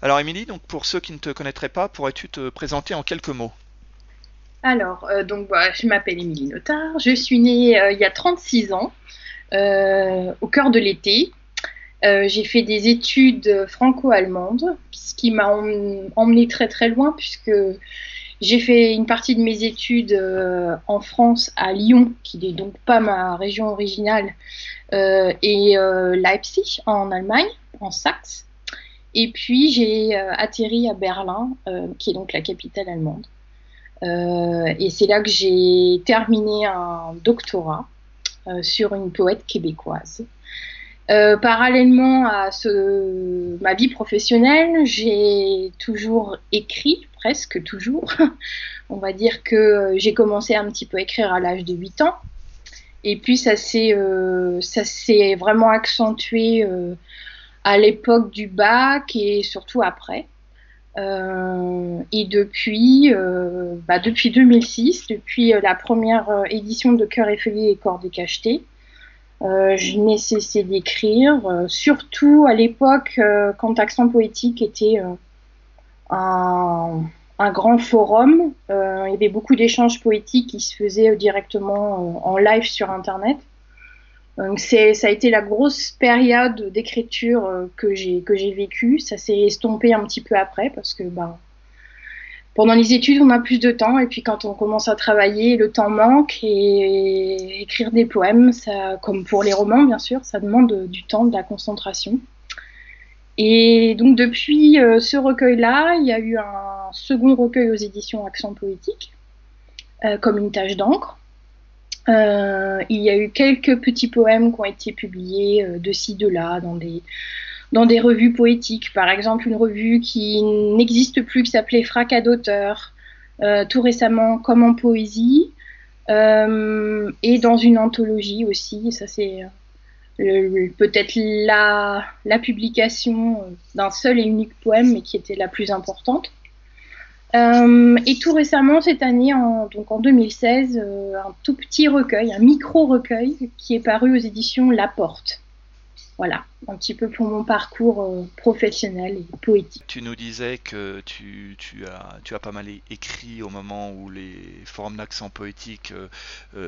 Alors Émilie, donc pour ceux qui ne te connaîtraient pas, pourrais-tu te présenter en quelques mots? Je m'appelle Émilie Notard. Je suis née il y a 36 ans, au cœur de l'été. J'ai fait des études franco-allemandes, ce qui m'a emmenée très très loin, puisque j'ai fait une partie de mes études en France, à Lyon, qui n'est donc pas ma région originale, et Leipzig, en Allemagne, en Saxe. Et puis j'ai atterri à Berlin, qui est donc la capitale allemande. Et c'est là que j'ai terminé un doctorat sur une poète québécoise. Parallèlement à ma vie professionnelle, j'ai toujours écrit, presque toujours. On va dire que j'ai commencé un petit peu à écrire à l'âge de 8 ans. Et puis ça s'est vraiment accentué à l'époque du bac et surtout après. Depuis 2006, depuis la première édition de Cœur effeuillé et Cordée cachetée, je n'ai cessé d'écrire, surtout à l'époque quand Accent Poétique était un, un grand forum. Il y avait beaucoup d'échanges poétiques qui se faisaient directement en live sur Internet. Donc ça a été la grosse période d'écriture que j'ai vécue. Ça s'est estompé un petit peu après parce que pendant les études, on a plus de temps, et puis quand on commence à travailler, le temps manque, et écrire des poèmes, ça, comme pour les romans, bien sûr, ça demande du temps, de la concentration. Et donc, depuis ce recueil-là, il y a eu un second recueil aux éditions Accent Poétique, comme une tache d'encre. Il y a eu quelques petits poèmes qui ont été publiés de ci, de là, dans des revues poétiques. Par exemple, une revue qui n'existe plus, qui s'appelait Fracas d'auteur, tout récemment Comme en poésie, et dans une anthologie aussi. Ça, c'est peut-être la publication d'un seul et unique poème, mais qui était la plus importante. Et tout récemment, cette année, donc en 2016, un tout petit recueil, un micro-recueil, qui est paru aux éditions La Porte. Voilà, un petit peu pour mon parcours professionnel et poétique. Tu nous disais que tu as pas mal écrit au moment où les forums d'accent poétique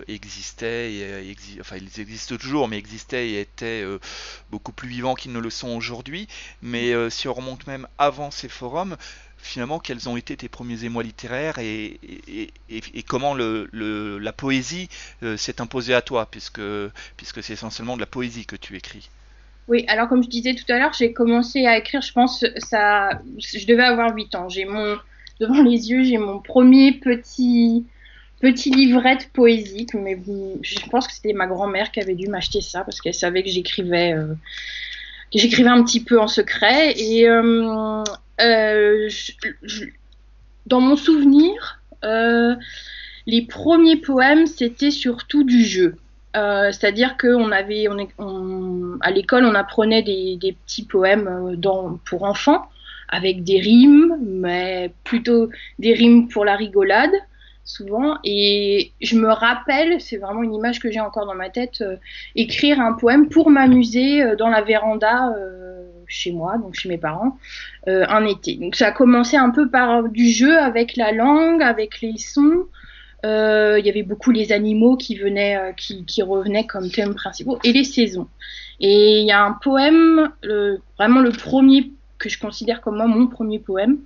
existaient, enfin ils existent toujours, mais existaient et étaient beaucoup plus vivants qu'ils ne le sont aujourd'hui. Mais si on remonte même avant ces forums, finalement, quels ont été tes premiers émois littéraires et comment la poésie s'est imposée à toi, puisque c'est essentiellement de la poésie que tu écris. Oui, alors comme je disais tout à l'heure, j'ai commencé à écrire, je pense, je devais avoir 8 ans. Devant les yeux, j'ai mon premier petit livrette poésique, mais bon, je pense que c'était ma grand-mère qui avait dû m'acheter ça parce qu'elle savait que j'écrivais un petit peu en secret. Et je- dans mon souvenir, les premiers poèmes, c'était surtout du jeu. C'est-à-dire à l'école, on apprenait des petits poèmes pour enfants, avec des rimes, mais plutôt des rimes pour la rigolade, souvent. Et je me rappelle, c'est vraiment une image que j'ai encore dans ma tête, écrire un poème pour m'amuser dans la véranda chez moi, donc chez mes parents, un été. Donc ça a commencé un peu par du jeu avec la langue, avec les sons. Il y avait beaucoup les animaux qui revenaient comme thèmes principaux, et les saisons. Et il y a un poème, vraiment le premier que je considère comme moi mon premier poème,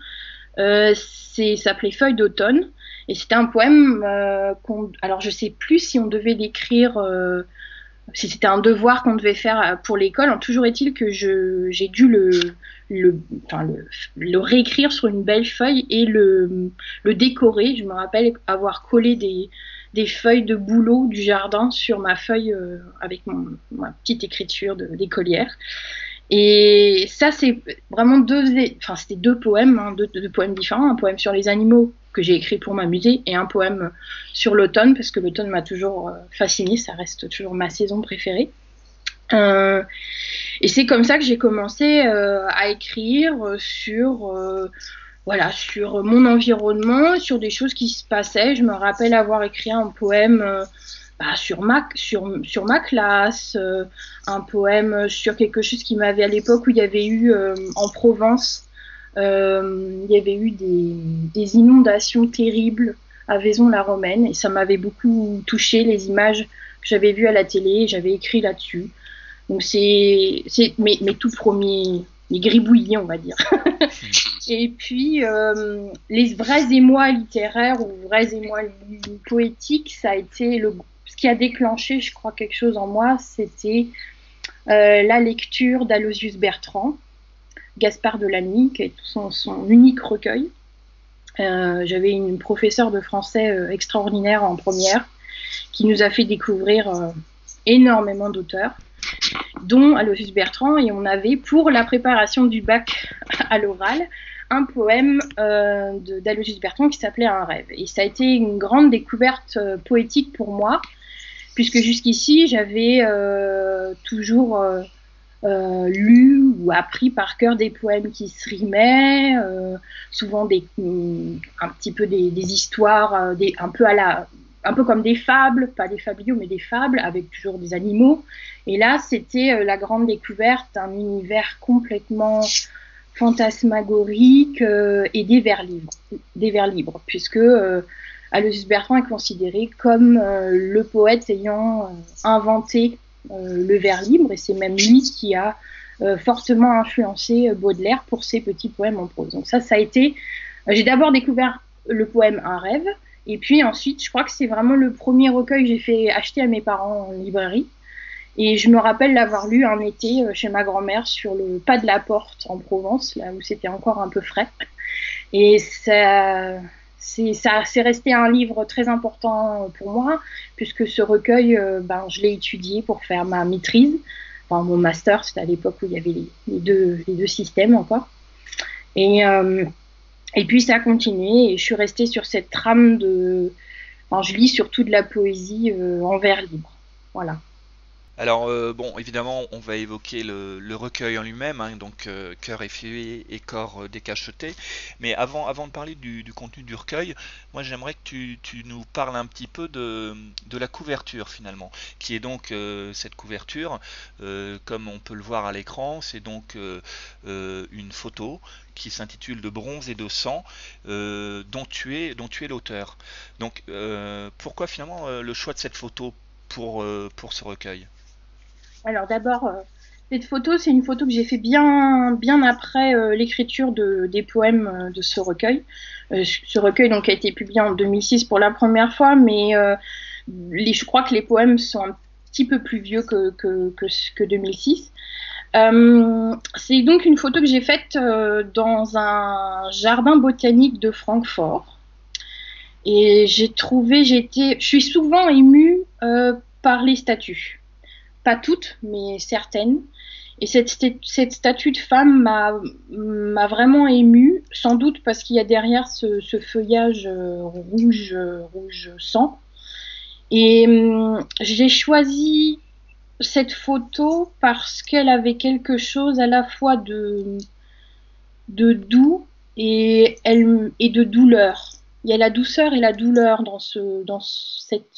s'appelait Feuilles d'automne. Et c'était un poème alors je sais plus si on devait l'écrire, si c'était un devoir qu'on devait faire pour l'école. Toujours est-il que j'ai dû le, enfin, le réécrire sur une belle feuille et le décorer. Je me rappelle avoir collé des feuilles de bouleau du jardin sur ma feuille avec ma petite écriture d'écolière. Et ça, c'est vraiment c'était deux poèmes, hein, deux poèmes différents. Un poème sur les animaux que j'ai écrit pour m'amuser et un poème sur l'automne, parce que l'automne m'a toujours fascinée, ça reste toujours ma saison préférée. Euh, et c'est comme ça que j'ai commencé à écrire sur mon environnement, sur des choses qui se passaient. Je me rappelle avoir écrit un poème sur ma classe, un poème sur quelque chose qui m'avait à l'époque où il y avait eu en Provence Il y avait eu des inondations terribles à Vaison-la-Romaine et ça m'avait beaucoup touché, les images que j'avais vues à la télé, j'avais écrit là-dessus. Donc c'est mes tout premiers, mes gribouillis, on va dire. Et puis les vrais émois littéraires ou vrais émois poétiques, ça a été ce qui a déclenché, je crois, quelque chose en moi, c'était la lecture d'Aloysius Bertrand, Gaspard de la Nuit, qui est son unique recueil. J'avais une professeure de français extraordinaire en première qui nous a fait découvrir énormément d'auteurs, dont Aloysius Bertrand, et on avait, pour la préparation du bac à l'oral, un poème d'Aloysius Bertrand qui s'appelait Un rêve. Et ça a été une grande découverte poétique pour moi, puisque jusqu'ici, j'avais toujours lu ou appris par cœur des poèmes qui se rimaient, souvent un petit peu des histoires, un peu comme des fables, pas des fabliaux, mais des fables, avec toujours des animaux. Et là, c'était la grande découverte d'un univers complètement fantasmagorique et des vers libres, puisque Aloysius Bertrand est considéré comme le poète ayant inventé le vers libre, et c'est même lui qui a fortement influencé Baudelaire pour ses petits poèmes en prose. Donc ça a été... J'ai d'abord découvert le poème Un rêve, et puis ensuite, je crois que c'est vraiment le premier recueil que j'ai fait acheter à mes parents en librairie. Et je me rappelle l'avoir lu un été chez ma grand-mère sur le pas de la porte en Provence, là où c'était encore un peu frais. Et c'est resté un livre très important pour moi, puisque ce recueil, je l'ai étudié pour faire ma maîtrise. Enfin, mon master, c'était à l'époque où il y avait les deux systèmes encore. Et puis ça a continué, et je suis restée sur cette trame je lis surtout de la poésie en vers libre. Voilà. Alors bon, évidemment, on va évoquer le recueil en lui-même, hein, donc Cœur effeuillé et corps décacheté. Mais avant de parler du contenu du recueil, moi j'aimerais que tu nous parles un petit peu de la couverture finalement, qui est donc cette couverture, comme on peut le voir à l'écran, c'est donc une photo qui s'intitule De bronze et de sang, dont tu es l'auteur. Donc pourquoi finalement le choix de cette photo pour ce recueil? Alors d'abord, cette photo, c'est une photo que j'ai fait bien après l'écriture des poèmes de ce recueil. Ce recueil donc a été publié en 2006 pour la première fois, mais je crois que les poèmes sont un petit peu plus vieux que 2006. C'est donc une photo que j'ai faite dans un jardin botanique de Francfort. Et je suis souvent émue par les statues. Pas toutes, mais certaines. Et cette statue de femme m'a vraiment émue, sans doute parce qu'il y a derrière ce feuillage rouge sang. Et j'ai choisi cette photo parce qu'elle avait quelque chose à la fois de doux et de douleur. Il y a la douceur et la douleur dans cette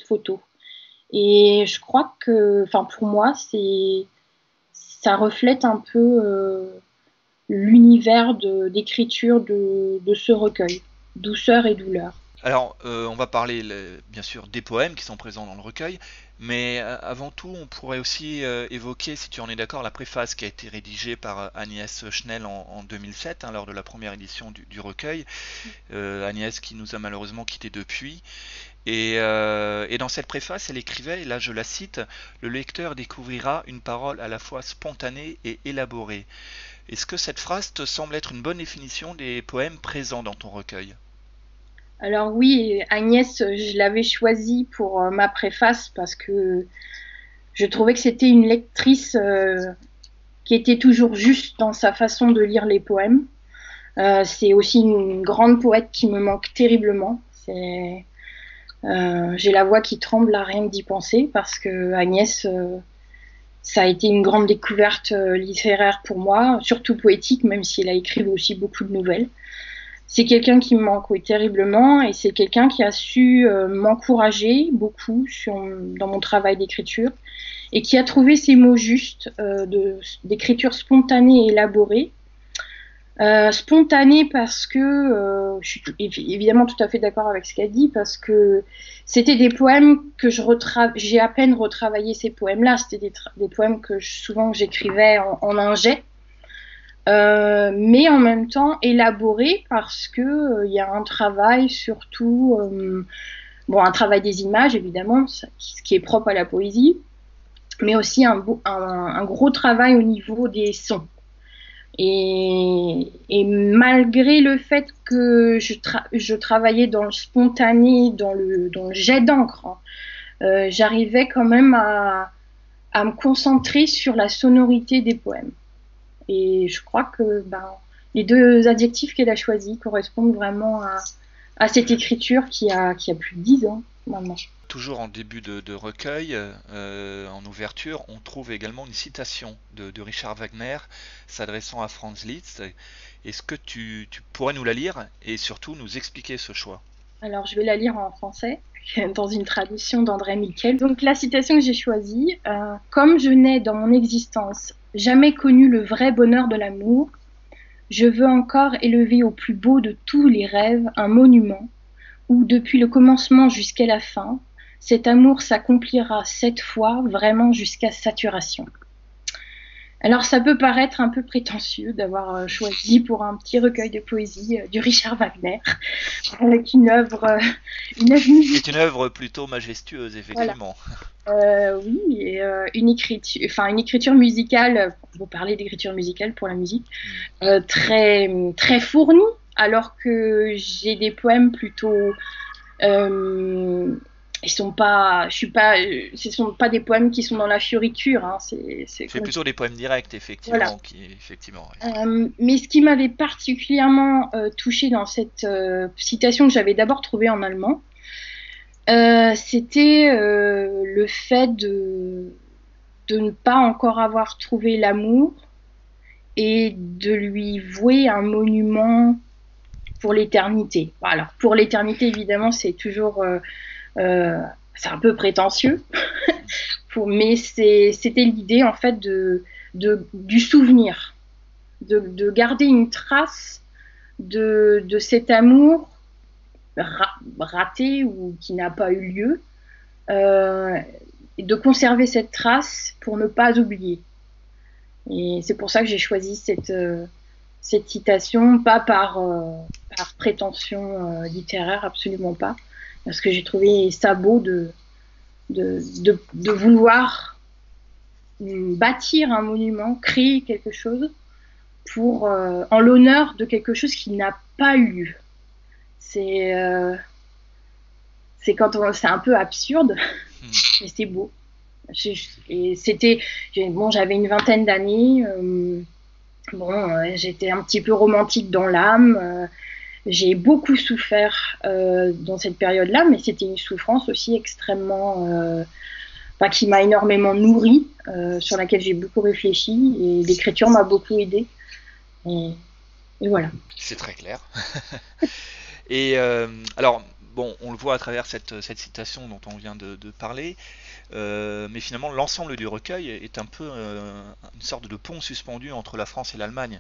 photo. Et je crois que, pour moi, ça reflète un peu l'univers d'écriture de ce recueil, douceur et douleur. Alors, on va parler bien sûr des poèmes qui sont présents dans le recueil, mais avant tout, on pourrait aussi évoquer, si tu en es d'accord, la préface qui a été rédigée par Agnès Schnell en 2007, hein, lors de la première édition du recueil. Agnès qui nous a malheureusement quittés depuis. Et dans cette préface, elle écrivait, et là je la cite, le lecteur découvrira une parole à la fois spontanée et élaborée. Est-ce que cette phrase te semble être une bonne définition des poèmes présents dans ton recueil? Alors oui, Agnès, je l'avais choisie pour ma préface parce que je trouvais que c'était une lectrice qui était toujours juste dans sa façon de lire les poèmes. C'est aussi une grande poète qui me manque terriblement. J'ai la voix qui tremble à rien que d'y penser parce que Agnès, ça a été une grande découverte littéraire pour moi, surtout poétique, même si elle a écrit aussi beaucoup de nouvelles. C'est quelqu'un qui me manque, oui, terriblement, et c'est quelqu'un qui a su m'encourager beaucoup dans mon travail d'écriture et qui a trouvé ces mots justes d'écriture spontanée et élaborée Spontané parce que je suis évidemment tout à fait d'accord avec ce qu'elle dit, parce que c'était des poèmes que j'ai à peine retravaillé ces poèmes-là. C'était des poèmes que souvent j'écrivais en un jet, mais en même temps élaborés parce que il y a un travail surtout, bon, un travail des images évidemment, ce qui est propre à la poésie, mais aussi un gros travail au niveau des sons. Et malgré le fait que je travaillais dans le spontané, dans le jet d'encre, hein, j'arrivais quand même à me concentrer sur la sonorité des poèmes. Et je crois que les deux adjectifs qu'elle a choisis correspondent vraiment à cette écriture qui a plus de 10 ans maintenant. Toujours en début de recueil, en ouverture, on trouve également une citation de Richard Wagner s'adressant à Franz Liszt. Est-ce que tu pourrais nous la lire et surtout nous expliquer ce choix? Alors, je vais la lire en français, dans une traduction d'André Miquel. Donc, la citation que j'ai choisie, comme je n'ai dans mon existence jamais connu le vrai bonheur de l'amour, je veux encore élever au plus beau de tous les rêves un monument où, depuis le commencement jusqu'à la fin, cet amour s'accomplira 7 fois, vraiment jusqu'à saturation. Alors, ça peut paraître un peu prétentieux d'avoir choisi pour un petit recueil de poésie du Richard Wagner, avec une œuvre C'est une œuvre plutôt majestueuse, voilà. effectivement. Oui, et une écriture musicale, vous parlez d'écriture musicale pour la musique, très, très fournie, alors que j'ai des poèmes plutôt ils sont pas, je suis pas, ce sont pas des poèmes qui sont dans la fioriture, hein, c'est C'est comme plutôt des poèmes directs, voilà. effectivement, qui, effectivement. Mais ce qui m'avait particulièrement touchée dans cette citation que j'avais d'abord trouvée en allemand, c'était le fait de ne pas encore avoir trouvé l'amour et de lui vouer un monument pour l'éternité. Alors pour l'éternité, évidemment, c'est toujours euh, c'est un peu prétentieux, mais c'était l'idée en fait du souvenir, de garder une trace de cet amour raté ou qui n'a pas eu lieu, et de conserver cette trace pour ne pas oublier. Et c'est pour ça que j'ai choisi cette citation, pas par prétention littéraire, absolument pas, parce que j'ai trouvé ça beau de vouloir bâtir un monument, créer quelque chose en l'honneur de quelque chose qui n'a pas eu lieu. C'est c'est un peu absurde, mais c'est beau. Et j'avais une vingtaine d'années. J'étais un petit peu romantique dans l'âme. J'ai beaucoup souffert dans cette période-là, mais c'était une souffrance aussi extrêmement, qui m'a énormément nourrie, sur laquelle j'ai beaucoup réfléchi, et l'écriture m'a beaucoup aidée. Et, et voilà. C'est très clair. Et alors, bon, on le voit à travers cette citation dont on vient de parler, mais finalement, l'ensemble du recueil est un peu une sorte de pont suspendu entre la France et l'Allemagne.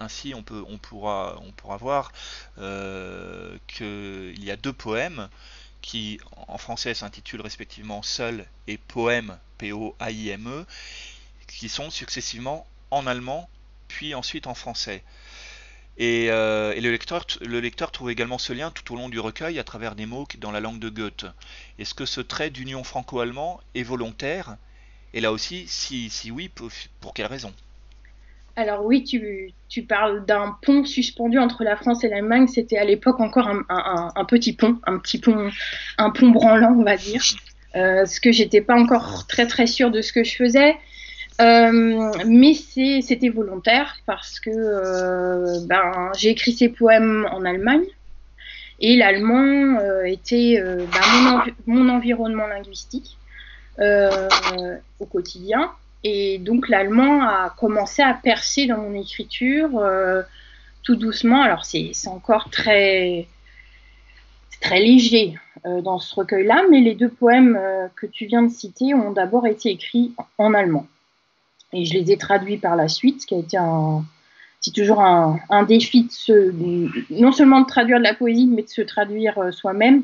Ainsi, on pourra voir qu'il y a deux poèmes qui, en français, s'intitulent respectivement Seul et Poème, P-O-A-I-M-E, qui sont successivement en allemand, puis ensuite en français. Et le lecteur trouve également ce lien tout au long du recueil à travers des mots dans la langue de Goethe. Est-ce que ce trait d'union franco-allemand est volontaire? Et là aussi, si oui, pour quelle raison? Alors oui, tu parles d'un pont suspendu entre la France et l'Allemagne. C'était à l'époque encore un petit pont, un pont branlant, on va dire. Parce que j'étais pas encore très très sûre de ce que je faisais. Mais c'était volontaire parce que j'ai écrit ces poèmes en Allemagne et l'allemand était mon environnement linguistique euh, au quotidien. Et donc l'allemand a commencé à percer dans mon écriture tout doucement. Alors c'est encore c'est très léger dans ce recueil-là, mais les deux poèmes que tu viens de citer ont d'abord été écrits en allemand. Et je les ai traduits par la suite, ce qui a été c'est toujours un défi non seulement de traduire de la poésie, mais de se traduire soi-même.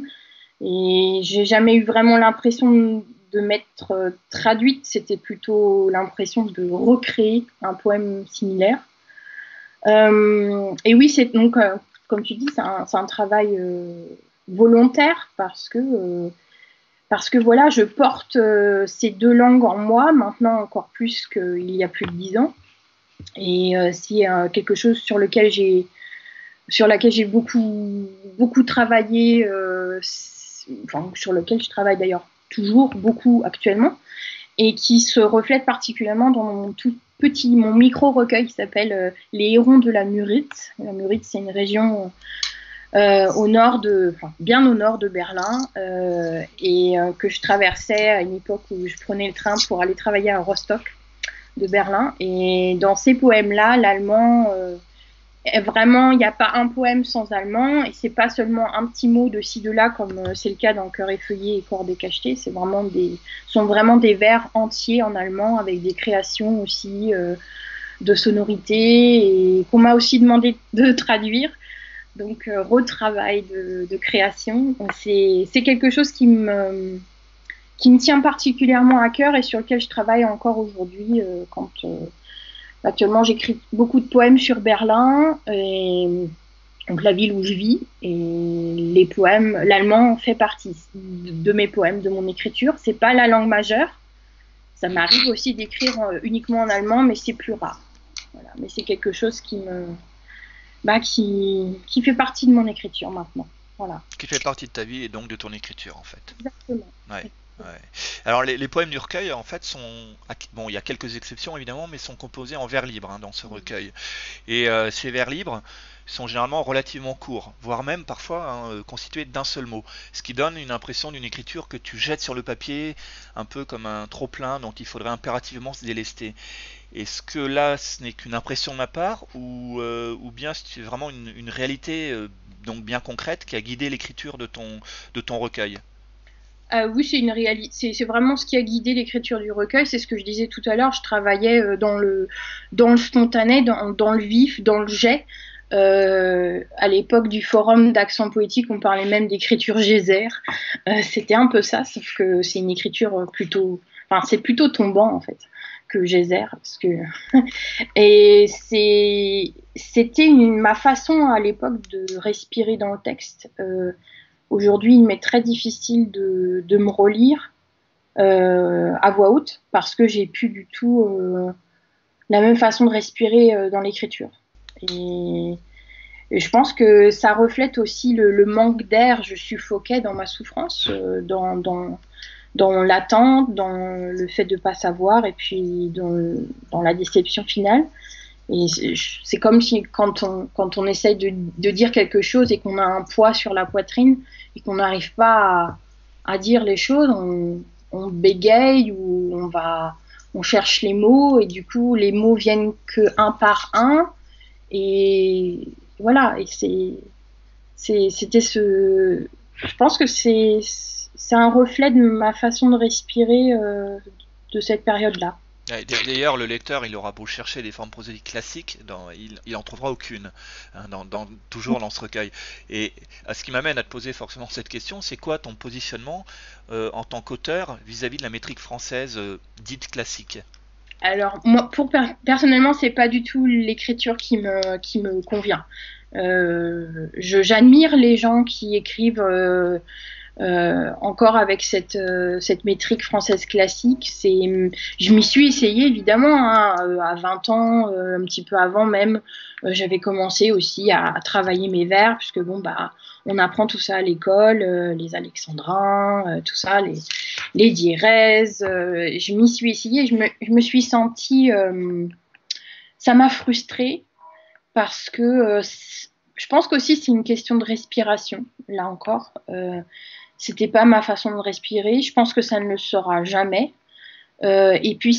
Et j'ai jamais eu vraiment l'impression de m'être traduite, c'était plutôt l'impression de recréer un poème similaire. Et oui, c'est donc, comme tu dis, c'est un travail volontaire parce que voilà, je porte ces deux langues en moi, maintenant encore plus qu'il y a plus de 10 ans. Et c'est quelque chose sur laquelle j'ai beaucoup travaillé, enfin, sur lequel je travaille d'ailleurs toujours beaucoup actuellement, et qui se reflète particulièrement dans mon micro-recueil qui s'appelle Les Hérons de la Murite. La Murite, c'est une région bien au nord de Berlin, et que je traversais à une époque où je prenais le train pour aller travailler à Rostock de Berlin. Et dans ces poèmes-là, l'allemand, vraiment, il n'y a pas un poème sans allemand, et c'est pas seulement un petit mot de ci de là comme c'est le cas dans Cœur effeuillé et Corps décacheté. Sont vraiment des vers entiers en allemand avec des créations aussi de sonorités et qu'on m'a aussi demandé de traduire. Donc retravail de création, c'est quelque chose qui me tient particulièrement à cœur et sur lequel je travaille encore aujourd'hui. Actuellement, j'écris beaucoup de poèmes sur Berlin, donc la ville où je vis, et les poèmes, l'allemand fait partie de mes poèmes, de mon écriture. C'est pas la langue majeure. Ça m'arrive aussi d'écrire uniquement en allemand, mais c'est plus rare. Voilà. Mais c'est quelque chose qui fait partie de mon écriture maintenant. Voilà. Qui fait partie de ta vie et donc de ton écriture, en fait. Exactement. Ouais. Ouais. Alors les poèmes du recueil en fait bon, il y a quelques exceptions évidemment, mais sont composés en vers libres dans ce recueil. Et ces vers libres sont généralement relativement courts, voire même parfois constitués d'un seul mot, ce qui donne une impression d'une écriture que tu jettes sur le papier, un peu comme un trop-plein dont il faudrait impérativement se délester. Est-ce que là ce n'est qu'une impression de ma part, ou bien c'est vraiment une réalité donc bien concrète qui a guidé l'écriture de ton recueil? Oui, c'est une réalité. C'est vraiment ce qui a guidé l'écriture du recueil. C'est ce que je disais tout à l'heure. Je travaillais dans le spontané, dans le vif, dans le jet. À l'époque du forum d'accent poétique, on parlait même d'écriture geyser. C'était un peu ça, sauf que c'est une écriture plutôt, enfin, c'est plutôt tombant en fait que geyser, parce que et c'était ma façon à l'époque de respirer dans le texte. Aujourd'hui, il m'est très difficile de me relire à voix haute parce que j'ai plus du tout la même façon de respirer dans l'écriture. Et je pense que ça reflète aussi le manque d'air. Je suffoquais dans ma souffrance, dans l'attente, dans le fait de ne pas savoir, et puis dans la déception finale. Et c'est comme si quand on essaye de dire quelque chose et qu'on a un poids sur la poitrine et qu'on n'arrive pas à dire les choses, on bégaye ou on cherche les mots et du coup les mots viennent que un par un et voilà. Et c'était je pense que c'est un reflet de ma façon de respirer de cette période-là. D'ailleurs, le lecteur, il aura beau chercher des formes prosaïques classiques, il en trouvera aucune, toujours dans ce recueil. Et ce qui m'amène à te poser forcément cette question, c'est quoi ton positionnement en tant qu'auteur vis-à-vis de la métrique française dite classique? Alors, moi, personnellement, c'est pas du tout l'écriture qui me convient. J'admire les gens qui écrivent encore avec cette métrique française classique. Je m'y suis essayée évidemment à 20 ans, un petit peu avant même. J'avais commencé aussi à travailler mes vers, puisque bon bah on apprend tout ça à l'école, les alexandrins, tout ça, les diérèses. Je m'y suis essayée, je me suis sentie, ça m'a frustrée parce que je pense qu'aussi c'est une question de respiration, là encore. C'était pas ma façon de respirer. Je pense que ça ne le sera jamais. Et puis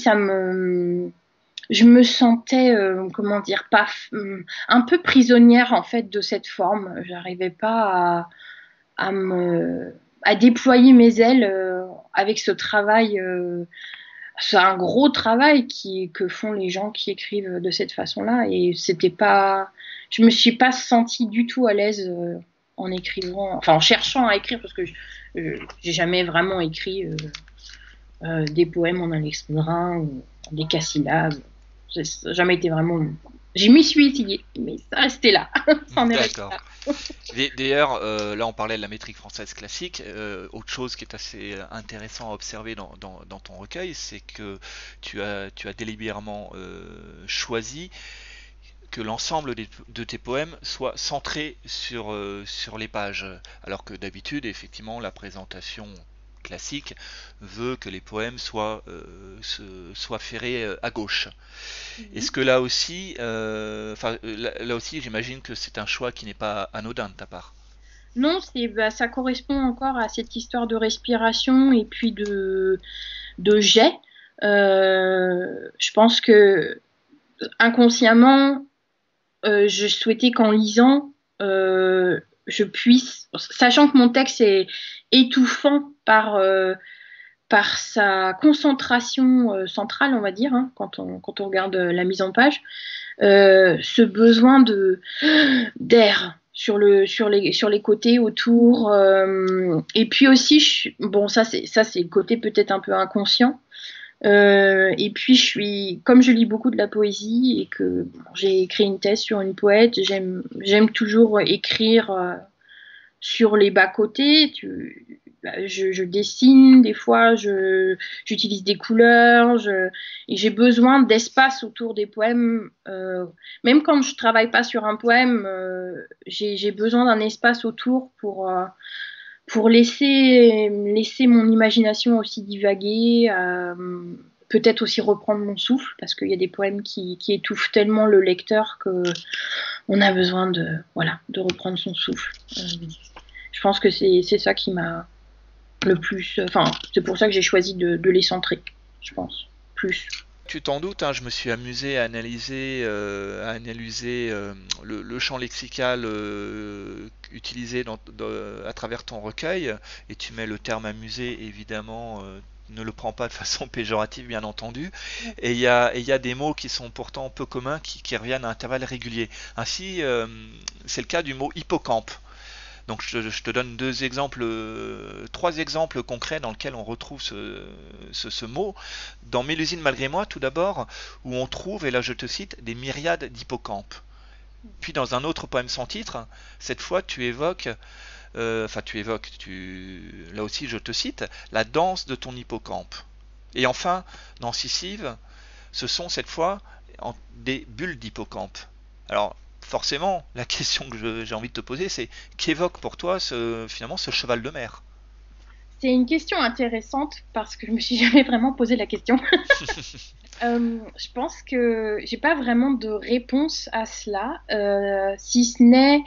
je me sentais, comment dire, pas, un peu prisonnière en fait de cette forme. J'arrivais pas à déployer mes ailes avec ce travail c'est un gros travail que font les gens qui écrivent de cette façon-là. Et c'était pas, je me suis pas sentie du tout à l'aise en écrivant, enfin en cherchant à écrire, parce que j'ai jamais vraiment écrit des poèmes en alexandrin ou des casyllabes. J'ai jamais été vraiment. Je m'y suis essayée, mais ça restait là. Ça en est resté D'accord. là. D'ailleurs, là on parlait de la métrique française classique. Autre chose qui est assez intéressant à observer dans ton recueil, c'est que tu as délibérément choisi que l'ensemble de tes poèmes soit centré sur les pages. Alors que d'habitude, effectivement, la présentation classique veut que les poèmes soient ferrés à gauche. Est-ce Mhm. que là aussi, là aussi, j'imagine que c'est un choix qui n'est pas anodin de ta part. Non, bah, ça correspond encore à cette histoire de respiration et puis de jet. Je pense que inconsciemment, je souhaitais qu'en lisant, je puisse, sachant que mon texte est étouffant par sa concentration centrale, on va dire, hein, quand on regarde la mise en page, ce besoin d'air sur les côtés autour. Et puis aussi, bon, ça c'est le côté peut-être un peu inconscient. Et puis comme je lis beaucoup de la poésie et que bon, j'ai écrit une thèse sur une poète, j'aime toujours écrire sur les bas-côtés. Je dessine des fois, j'utilise des couleurs, et j'ai besoin d'espace autour des poèmes. Même quand je travaille pas sur un poème, j'ai besoin d'un espace autour pour laisser mon imagination aussi divaguer, peut-être aussi reprendre mon souffle, parce qu'il y a des poèmes qui étouffent tellement le lecteur que on a besoin voilà, de reprendre son souffle. Je pense que c'est ça qui m'a le plus. Enfin, c'est pour ça que j'ai choisi de les centrer, je pense. Plus. Tu t'en doutes, hein, je me suis amusé à analyser le champ lexical utilisé à travers ton recueil, et tu mets le terme amusé, évidemment, ne le prends pas de façon péjorative, bien entendu, et il y a des mots qui sont pourtant peu communs, qui reviennent à intervalles réguliers. Ainsi, c'est le cas du mot hippocampe. Donc je te donne trois exemples concrets dans lesquels on retrouve ce mot. Dans Mélusine malgré moi, tout d'abord, où on trouve, et là je te cite, des myriades d'hippocampes. Puis dans un autre poème sans titre, cette fois tu évoques, là aussi je te cite, la danse de ton hippocampe. Et enfin, dans Sisyve, ce sont cette fois des bulles d'hippocampe. Alors, forcément, la question que j'ai envie de te poser, c'est qu'évoque pour toi finalement ce cheval de mer? C'est une question intéressante parce que je me suis jamais vraiment posé la question. Je pense que j'ai pas vraiment de réponse à cela, si ce n'est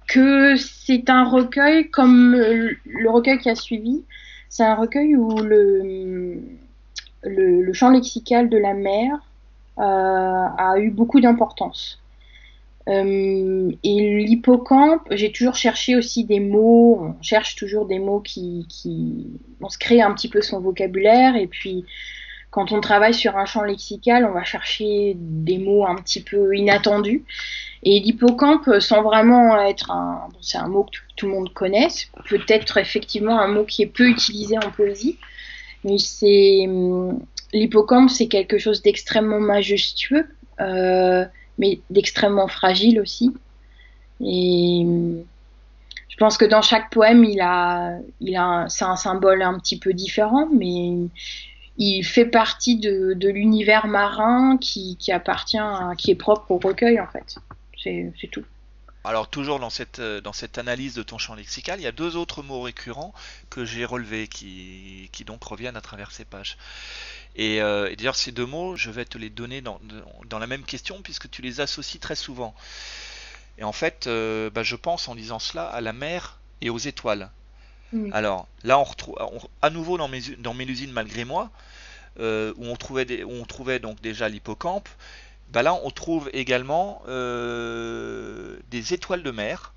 que c'est un recueil comme le recueil qui a suivi. C'est un recueil où le champ lexical de la mer a eu beaucoup d'importance. Et l'hippocampe, j'ai toujours cherché aussi des mots, on cherche toujours des mots on se crée un petit peu son vocabulaire, et puis quand on travaille sur un champ lexical, on va chercher des mots un petit peu inattendus. Et l'hippocampe, sans vraiment être bon, c'est un mot que tout le monde connaît, c'est peut-être effectivement un mot qui est peu utilisé en poésie, mais l'hippocampe, c'est quelque chose d'extrêmement majestueux, mais d'extrêmement fragile aussi. Et je pense que dans chaque poème, c'est un symbole un petit peu différent, mais il fait partie de l'univers marin qui est propre au recueil en fait. C'est tout. Alors toujours dans cette analyse de ton champ lexical, il y a deux autres mots récurrents que j'ai relevés qui donc reviennent à travers ces pages. Et d'ailleurs ces deux mots, je vais te les donner dans la même question puisque tu les associes très souvent. Et en fait, je pense en disant cela à la mer et aux étoiles. Mm. Alors là, on retrouve à nouveau dans Mélusine malgré moi, où on trouvait donc déjà l'hippocampe. Bah là, on trouve également des étoiles de mer,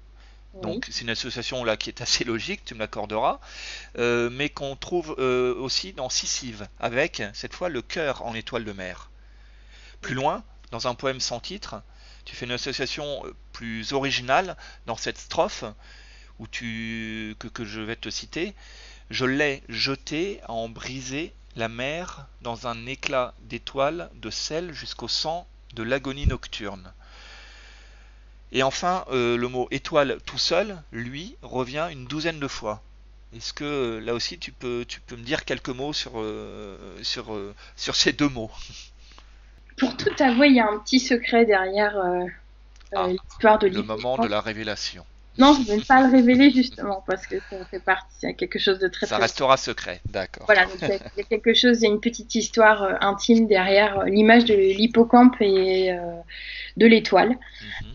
Oui. Donc c'est une association là qui est assez logique, tu me l'accorderas, mais qu'on trouve aussi dans Sisyphe, avec cette fois le cœur en étoile de mer. Plus loin, dans un poème sans titre, tu fais une association plus originale dans cette strophe que je vais te citer. Je l'ai jeté à en briser la mer dans un éclat d'étoiles de sel jusqu'au sang de l'agonie nocturne. Et enfin, le mot étoile tout seul, lui, revient une douzaine de fois. Est-ce que là aussi tu peux me dire quelques mots sur ces deux mots? Pour tout avouer, il y a un petit secret derrière Ah, l'histoire de le moment de l'hippocampe. la révélation. Non, je ne vais pas le révéler justement parce que ça fait partie, c'est quelque chose de très Ça très. restera secret, d'accord. Voilà, donc il y a quelque chose, il y a une petite histoire intime derrière l'image de l'hippocampe et de l'étoile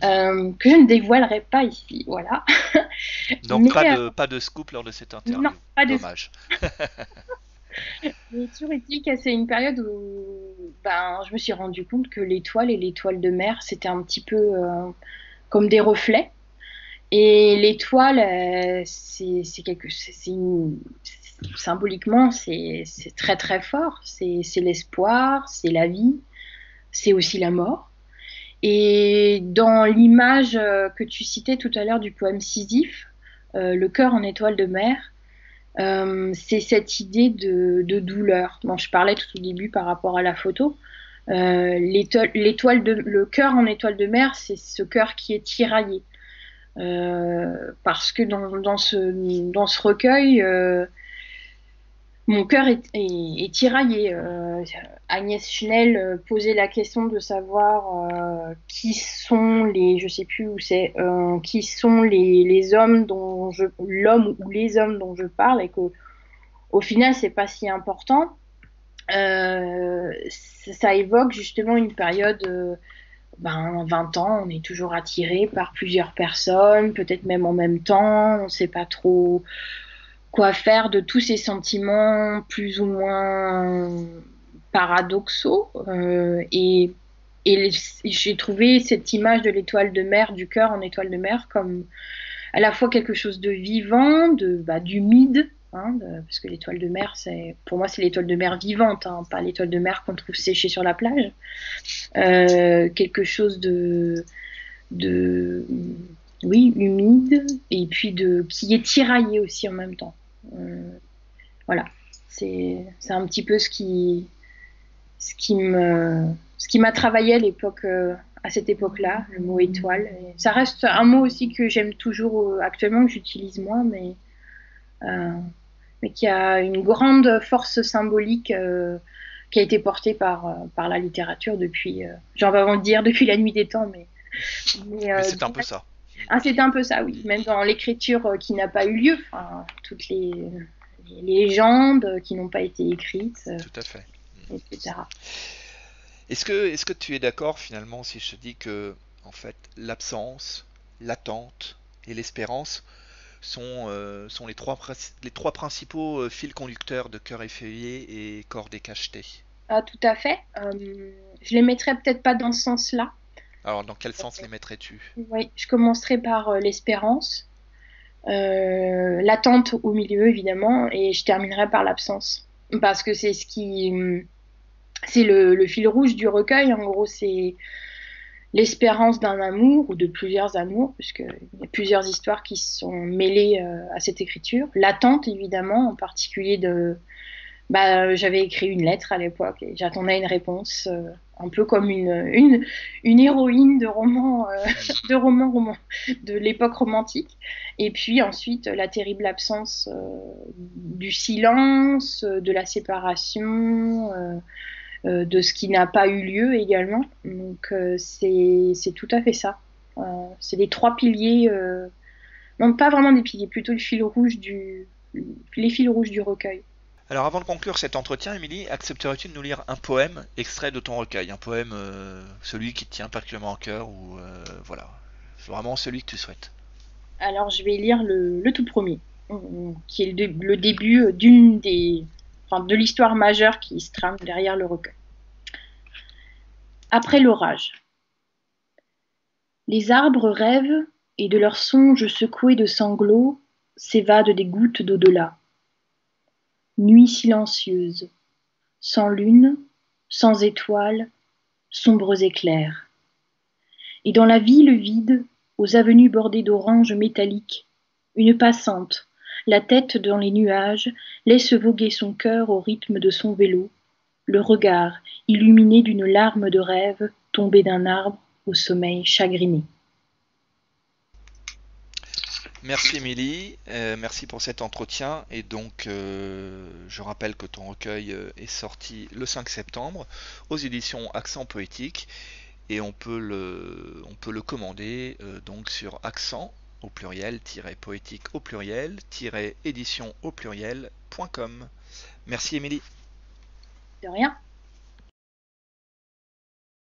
Mhm. que je ne dévoilerai pas ici. Voilà. Donc Mais pas de scoop lors de cette non, interview. pas de. Dommage. Mais toujours est-il que c'est une période où ben, je me suis rendu compte que l'étoile et l'étoile de mer, c'était un petit peu comme des reflets. Et l'étoile, c'est quelque, symboliquement, c'est très très fort. C'est l'espoir, c'est la vie, c'est aussi la mort. Et dans l'image que tu citais tout à l'heure du poème Sisyphe, le cœur en étoile de mer, c'est cette idée de douleur dont je parlais tout au début par rapport à la photo. Le cœur en étoile de mer, c'est ce cœur qui est tiraillé. Parce que dans ce recueil, mon cœur est tiraillé. Agnès Schnell posait la question de savoir qui sont les, je sais plus où c'est, qui sont les hommes l'homme ou les hommes dont je parle, et que au final c'est pas si important. Ça évoque justement une période, 20 ans, on est toujours attiré par plusieurs personnes, peut-être même en même temps, on ne sait pas trop quoi faire de tous ces sentiments plus ou moins paradoxaux. Et j'ai trouvé cette image de l'étoile de mer, du cœur en étoile de mer, comme à la fois quelque chose de vivant, d'humide, hein, parce que l'étoile de mer, pour moi, c'est l'étoile de mer vivante, hein, pas l'étoile de mer qu'on trouve séchée sur la plage. Quelque chose de, oui, humide, et puis qui est tiraillé aussi en même temps. Euh, voilà, c'est un petit peu ce qui me, ce qui m'a travaillé à l'époque, à cette époque-là, le mot étoile. Et ça reste un mot aussi que j'aime toujours actuellement, que j'utilise moins, euh, mais qui a une grande force symbolique qui a été portée par la littérature depuis, j'en vais en dire, depuis la nuit des temps, mais Mais c'est un peu ça. ah, c'est un peu ça, oui. Même dans l'écriture qui n'a pas eu lieu, enfin, toutes les légendes qui n'ont pas été écrites, Tout à fait. etc. Est-ce que tu es d'accord finalement si je te dis que en fait l'absence, l'attente et l'espérance sont les trois principaux fils conducteurs de Cœur effeuillé et Corps décacheté. Ah, tout à fait. Je les mettrais peut-être pas dans ce sens-là. Alors dans quel sens les mettrais-tu? Oui, je commencerai par l'espérance, l'attente au milieu évidemment, et je terminerai par l'absence. Parce que c'est le fil rouge du recueil. En gros, c'est l'espérance d'un amour ou de plusieurs amours, puisqu'il y a plusieurs histoires qui sont mêlées à cette écriture. L'attente, évidemment, en particulier j'avais écrit une lettre à l'époque et j'attendais une réponse, un peu comme une héroïne de roman de l'époque romantique. Et puis ensuite, la terrible absence du silence, de la séparation, de ce qui n'a pas eu lieu également. Donc c'est tout à fait ça. C'est les trois piliers, non pas vraiment des piliers, plutôt les fils rouges du recueil. Alors avant de conclure cet entretien, Émilie, accepterais-tu de nous lire un poème extrait de ton recueil? Un poème, celui qui te tient particulièrement à cœur ou voilà, vraiment celui que tu souhaites. Alors je vais lire le tout premier, qui est le début enfin, de l'histoire majeure qui se trame derrière le recueil. Après l'orage. Les arbres rêvent et de leurs songes secoués de sanglots s'évadent des gouttes d'au-delà. Nuit silencieuse, sans lune, sans étoiles, sombres éclairs. Et dans la ville vide, aux avenues bordées d'oranges métalliques, une passante, la tête dans les nuages, laisse voguer son cœur au rythme de son vélo, le regard illuminé d'une larme de rêve tombée d'un arbre au sommeil chagriné. Merci Émilie, merci pour cet entretien. Et donc, je rappelle que ton recueil est sorti le 5 septembre aux éditions Accent Poétique et on peut le commander donc sur accent au pluriel, poétique au pluriel, édition au pluriel.com. Merci Émilie. De rien.